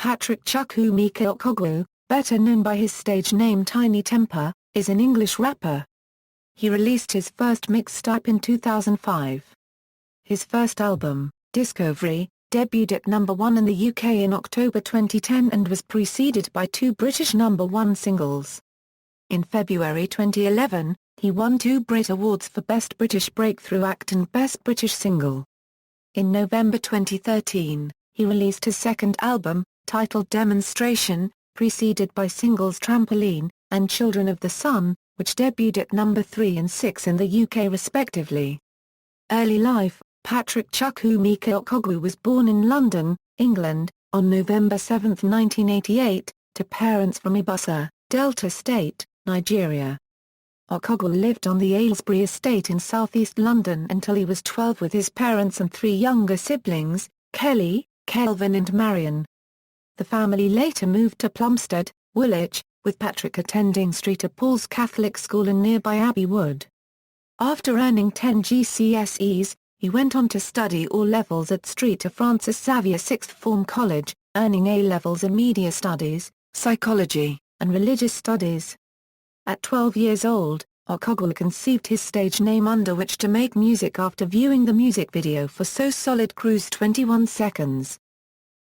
Patrick Chukwuemeka Okogwu, better known by his stage name Tinie Tempah, is an English rapper. He released his first mixtape in 2005. His first album, Disc-Overy, debuted at #1 in the UK in October 2010 and was preceded by 2 British #1 singles. In February 2011, he won 2 Brit Awards for Best British Breakthrough Act and Best British Single. In November 2013, he released his second album, titled Demonstration, preceded by singles Trampoline and Children of the Sun, which debuted at #3 and 6 in the UK respectively. Early life: Patrick Chukwuemeka Okogwu was born in London, England, on November 7, 1988, to parents from Ibusa, Delta State, Nigeria. Okogwu lived on the Aylesbury estate in southeast London until he was 12 with his parents and 3 younger siblings, Kelly, Kelvin and Marion. The family later moved to Plumstead, Woolwich, with Patrick attending St Paul's Catholic School in nearby Abbey Wood. After earning 10 GCSEs, he went on to study all levels at St Francis Xavier Sixth Form College, earning A-levels in Media Studies, Psychology, and Religious Studies. At 12 years old, Okogwu conceived his stage name under which to make music after viewing the music video for So Solid Crew's 21 Seconds.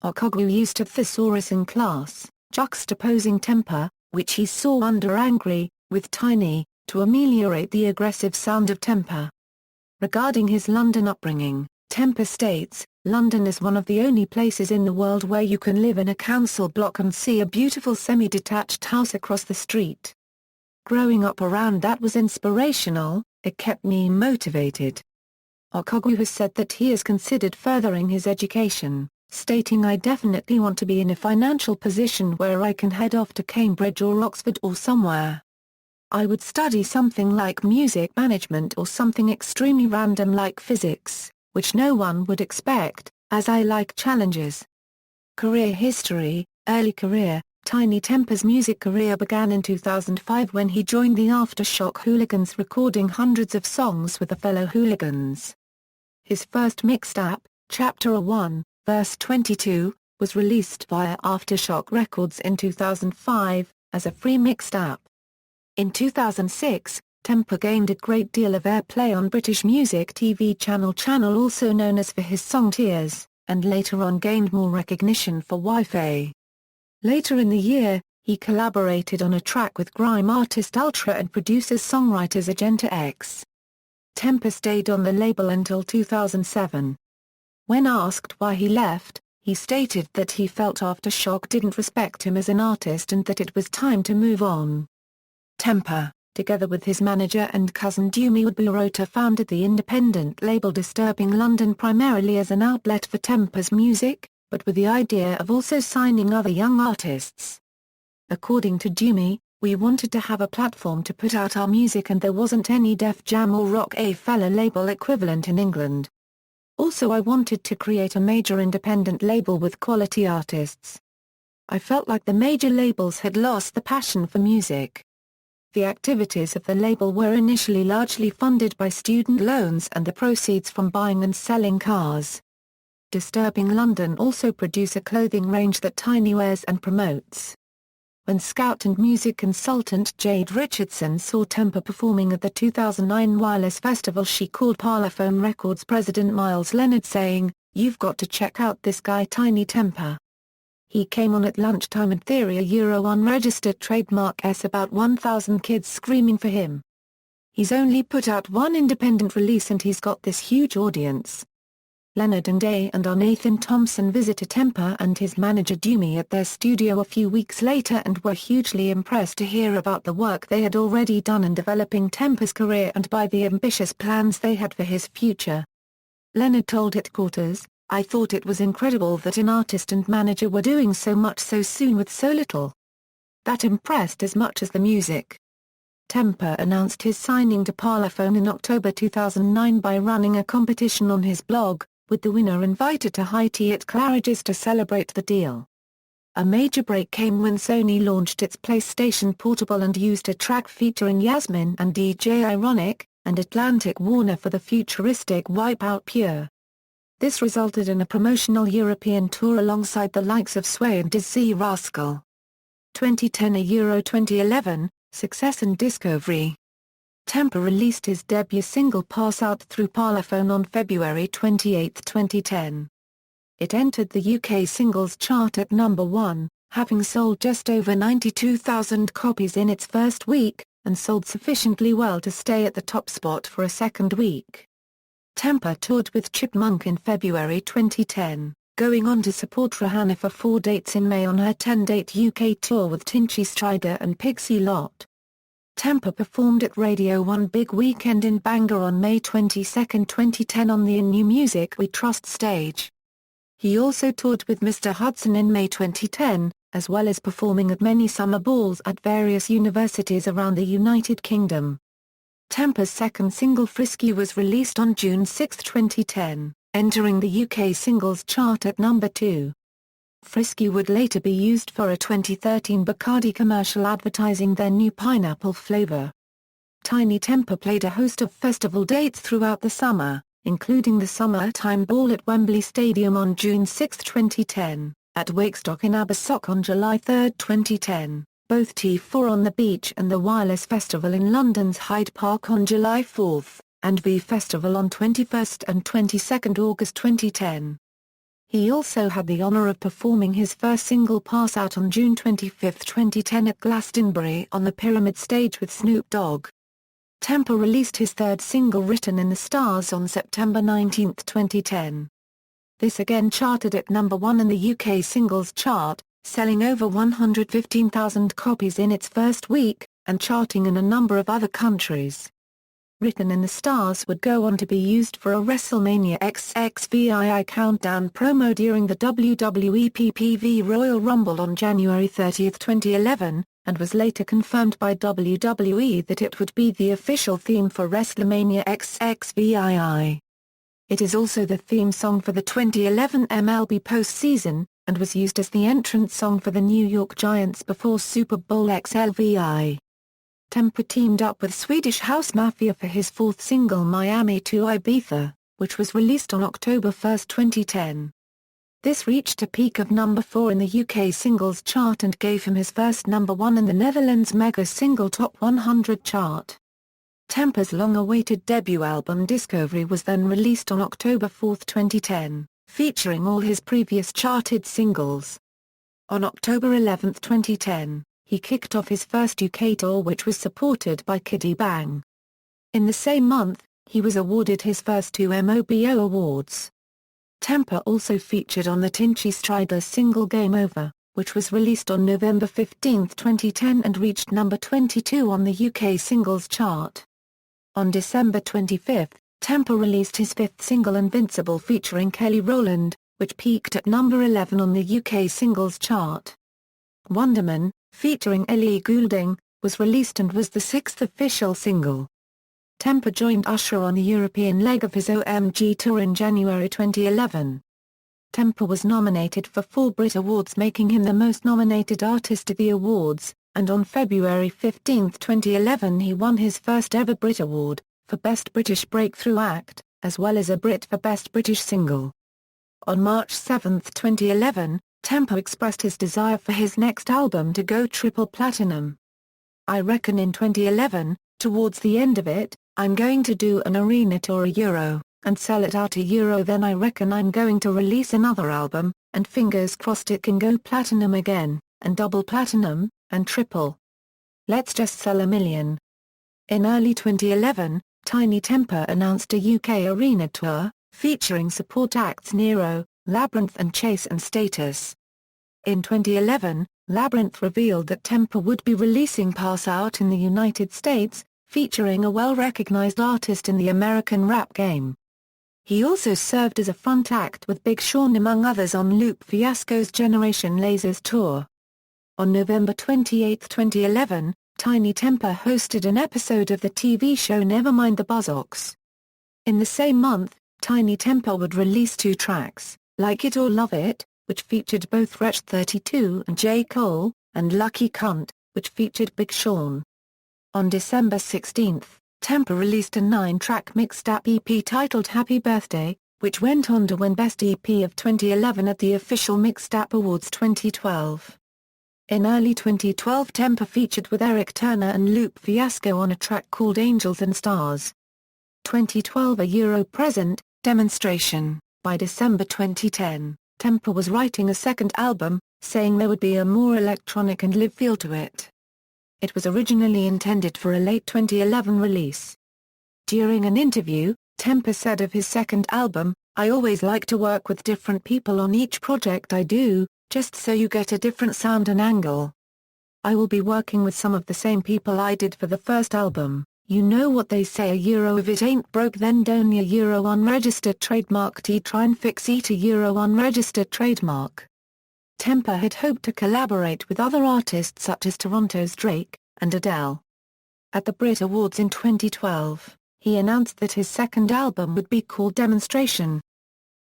Okogwu used a thesaurus in class, juxtaposing Tempah, which he saw under Angry, with Tinie, to ameliorate the aggressive sound of Tempah. Regarding his London upbringing, Tempah states, "London is one of the only places in the world where you can live in a council block and see a beautiful semi-detached house across the street. Growing up around that was inspirational, it kept me motivated." Okogwu has said that he has considered furthering his education, stating, "I definitely want to be in a financial position where I can head off to Cambridge or Oxford or somewhere. I would study something like music management or something extremely random like physics, which no one would expect, as I like challenges." Career history: early career: Tinie Tempah's music career began in 2005 when he joined the Aftershock Hooligans, recording hundreds of songs with the fellow hooligans. His first mixtape, Chapter 1, Verse 22, was released via Aftershock Records in 2005, as a free mixtape. In 2006, Tempah gained a great deal of airplay on British music TV channel also known as for his song Tears, and later on gained more recognition for Wi-Fi. Later in the year, he collaborated on a track with grime artist Ultra and producers-songwriters Agenta X. Tempah stayed on the label until 2007. When asked why he left, he stated that he felt Aftershock didn't respect him as an artist and that it was time to move on. Tempah, together with his manager and cousin Dumi Udburota, founded the independent label Disturbing London primarily as an outlet for Tempah's music, but with the idea of also signing other young artists. According to Dumi, "We wanted to have a platform to put out our music and there wasn't any Def Jam or Rock A Fella label equivalent in England. Also I wanted to create a major independent label with quality artists. I felt like the major labels had lost the passion for music." The activities of the label were initially largely funded by student loans and the proceeds from buying and selling cars. Disturbing London also produce a clothing range that Tinie wears and promotes. When scout and music consultant Jade Richardson saw Tempah performing at the 2009 Wireless Festival, she called Parlophone Records president Miles Leonard saying, "You've got to check out this guy Tinie Tempah. He came on at lunchtime and theory a unregistered trademark s about 1,000 kids screaming for him. He's only put out one independent release and he's got this huge audience." Leonard and A&R Nathan Thompson visited Tempah and his manager Dumi at their studio a few weeks later and were hugely impressed to hear about the work they had already done in developing Tempah's career and by the ambitious plans they had for his future. Leonard told Headquarters, "I thought it was incredible that an artist and manager were doing so much so soon with so little. That impressed as much as the music." Tempah announced his signing to Parlophone in October 2009 by running a competition on his blog, with the winner invited to high tea at Claridge's to celebrate the deal. A major break came when Sony launched its PlayStation Portable and used a track featuring Yasmin and DJ Ironic, and Atlantic Warner for the futuristic Wipeout Pure. This resulted in a promotional European tour alongside the likes of Sway and Dizzy Rascal. 2010 a Euro 2011, success and Disc-Overy. Tempah released his debut single Pass Out through Parlophone on February 28, 2010. It entered the UK singles chart at number 1, having sold just over 92,000 copies in its first week, and sold sufficiently well to stay at the top spot for a second week. Tempah toured with Chipmunk in February 2010, going on to support Rihanna for 4 dates in May on her 10-date UK tour with Tinie Tempah and Pixie Lott. Tempah performed at Radio 1 Big Weekend in Bangor on May 22, 2010 on the In New Music We Trust stage. He also toured with Mr. Hudson in May 2010, as well as performing at many summer balls at various universities around the United Kingdom. Tempah's second single Frisky was released on June 6, 2010, entering the UK singles chart at number 2. Frisky would later be used for a 2013 Bacardi commercial advertising their new pineapple flavour. Tinie Tempah played a host of festival dates throughout the summer, including the Summertime Ball at Wembley Stadium on June 6, 2010, at Wakestock in Abersoch on July 3, 2010. Both T4 on the Beach and the Wireless Festival in London's Hyde Park on July 4, and V Festival on 21 and 22 August 2010. He also had the honour of performing his first single Pass Out on June 25, 2010 at Glastonbury on the Pyramid stage with Snoop Dogg. Tempah released his third single Written in the Stars on September 19, 2010. This again charted at number 1 in the UK singles chart, selling over 115,000 copies in its first week, and charting in a number of other countries. Written in the Stars would go on to be used for a WrestleMania XXVII countdown promo during the WWE PPV Royal Rumble on January 30, 2011, and was later confirmed by WWE that it would be the official theme for WrestleMania XXVII. It is also the theme song for the 2011 MLB postseason, and was used as the entrance song for the New York Giants before Super Bowl XLVI. Tempah teamed up with Swedish House Mafia for his fourth single Miami to Ibiza, which was released on October 1, 2010. This reached a peak of number 4 in the UK singles chart and gave him his first number 1 in the Netherlands Mega Single Top 100 chart. Tempah's long-awaited debut album Disc-Overy was then released on October 4, 2010, featuring all his previous charted singles. On October 11, 2010, he kicked off his first UK tour, which was supported by Kiddie Bang. In the same month, he was awarded his first 2 MOBO awards. Tempah also featured on the Tinie Tempah single Game Over, which was released on November 15, 2010 and reached number 22 on the UK singles chart. On December 25, Tempah released his fifth single Invincible featuring Kelly Rowland, which peaked at number 11 on the UK singles chart. Wonderman, featuring Ellie Goulding, was released and was the sixth official single. Tempah joined Usher on the European leg of his OMG tour in January 2011. Tempah was nominated for 4 Brit Awards, making him the most nominated artist at the awards, and on February 15, 2011 he won his first ever Brit Award, for Best British Breakthrough Act, as well as a Brit for Best British Single. On March 7, 2011, Tempah expressed his desire for his next album to go triple platinum. "I reckon in 2011, towards the end of it, I'm going to do an arena tour a Euro, and sell it out a Euro, then I reckon I'm going to release another album, and fingers crossed it can go platinum again, and double platinum, and triple. Let's just sell 1 million. In early 2011, Tinie Tempah announced a UK arena tour, featuring support acts Nero, Labyrinth and Chase and Status. In 2011, Labyrinth revealed that Tempah would be releasing Pass Out in the United States, featuring a well-recognized artist in the American rap game. He also served as a front act with Big Sean among others on Lupe Fiasco's Generation Lasers tour. On November 28, 2011, Tinie Tempah hosted an episode of the TV show Nevermind the Buzzcocks. In the same month, Tinie Tempah would release 2 tracks, Like It or Love It, which featured both Wretch 32 and J. Cole, and Lucky Cunt, which featured Big Sean. On December 16, Tempah released a 9-track mixtape EP titled Happy Birthday, which went on to win Best EP of 2011 at the official Mixtape Awards 2012. In early 2012 Tempah featured with Eric Turner and Lupe Fiasco on a track called Angels and Stars. 2012 A Present, Demonstration. By December 2010, Tempah was writing a second album, saying there would be a more electronic and live feel to it. It was originally intended for a late 2011 release. During an interview, Tempah said of his second album, "I always like to work with different people on each project I do, just so you get a different sound and angle. I will be working with some of the same people I did for the first album. You know what they say, if it ain't broke then don't ya, unregistered trademark try and fix it, unregistered trademark." Tempah had hoped to collaborate with other artists such as Toronto's Drake and Adele. At the Brit Awards in 2012, he announced that his second album would be called Demonstration.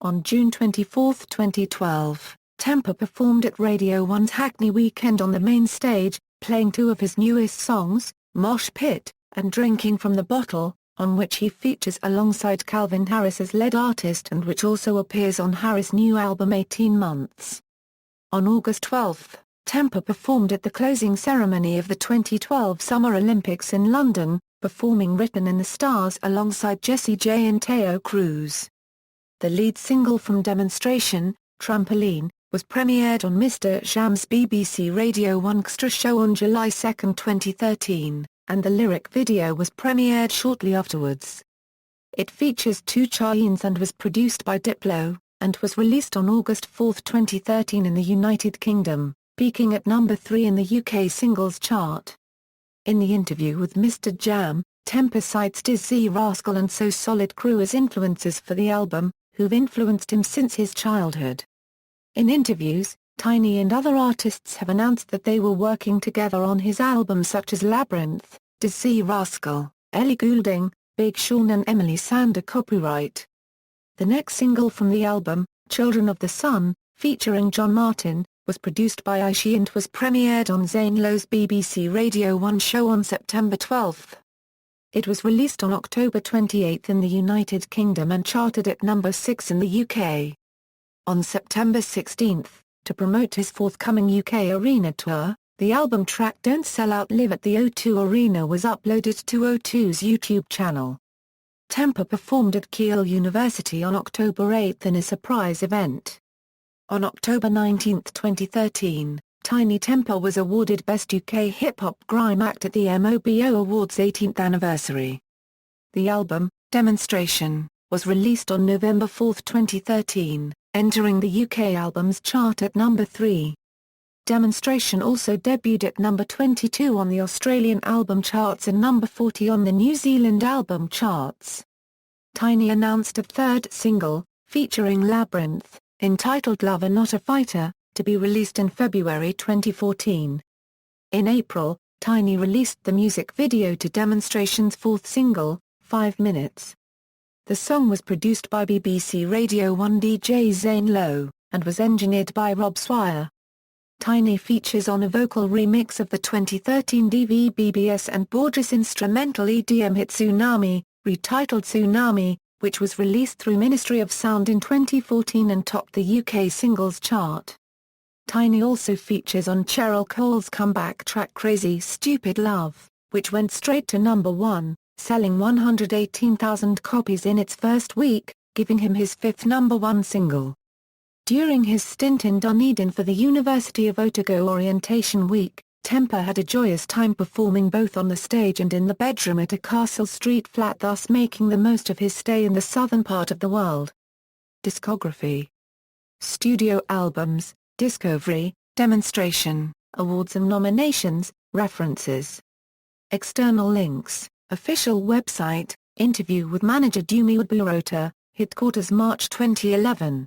On June 24, 2012, Tempah performed at Radio 1's Hackney Weekend on the main stage, playing two of his newest songs, Mosh Pit and Drinking from the Bottle, on which he features alongside Calvin Harris as lead artist and which also appears on Harris' new album 18 Months. On August 12, Tempah performed at the closing ceremony of the 2012 Summer Olympics in London, performing Written in the Stars alongside Jessie J and Teo Cruz. The lead single from Demonstration, Trampoline, was premiered on Mr. Jam's BBC Radio 1 Extra show on July 2, 2013, and the lyric video was premiered shortly afterwards. It features 2 Chainz and was produced by Diplo, and was released on August 4, 2013 in the United Kingdom, peaking at number 3 in the UK singles chart. In the interview with Mr. Jam, Tempah cites Dizzy Rascal and So Solid Crew as influences for the album, who've influenced him since his childhood. In interviews, Tinie and other artists have announced that they were working together on his album such as Labyrinth, Dizzy Rascal, Ellie Goulding, Big Sean and Emily Sandé copyright. The next single from the album, Children of the Sun, featuring John Martin, was produced by Aishi and was premiered on Zane Lowe's BBC Radio 1 show on September 12. It was released on October 28 in the United Kingdom and charted at number 6 in the UK. On September 16, to promote his forthcoming UK arena tour, the album track Don't Sell Out Live at the O2 Arena was uploaded to O2's YouTube channel. Tempah performed at Keele University on October 8 in a surprise event. On October 19, 2013, Tinie Tempah was awarded Best UK Hip Hop Grime Act at the MOBO Awards 18th anniversary. The album, Demonstration, was released on November 4, 2013, entering the UK Albums Chart at number 3. Demonstration also debuted at number 22 on the Australian album charts and number 40 on the New Zealand album charts. Tinie announced a third single, featuring Labyrinth, entitled Lover Not a Fighter, to be released in February 2014. In April, Tinie released the music video to Demonstration's fourth single, 5 Minutes. The song was produced by BBC Radio 1 DJ Zane Lowe, and was engineered by Rob Swire. Tinie features on a vocal remix of the 2013 DVBBS and Borges instrumental EDM hit Tsunami, retitled Tsunami, which was released through Ministry of Sound in 2014 and topped the UK singles chart. Tinie also features on Cheryl Cole's comeback track Crazy Stupid Love, which went straight to number 1, selling 118,000 copies in its first week, giving him his 5th number 1 single. During his stint in Dunedin for the University of Otago Orientation Week, Tempah had a joyous time performing both on the stage and in the bedroom at a Castle Street flat, thus making the most of his stay in the southern part of the world. Discography. Studio albums, Disc-Overy, Demonstration, awards and nominations, references. External links, official website, interview with manager Dumi Udburota, Headquarters March 2011.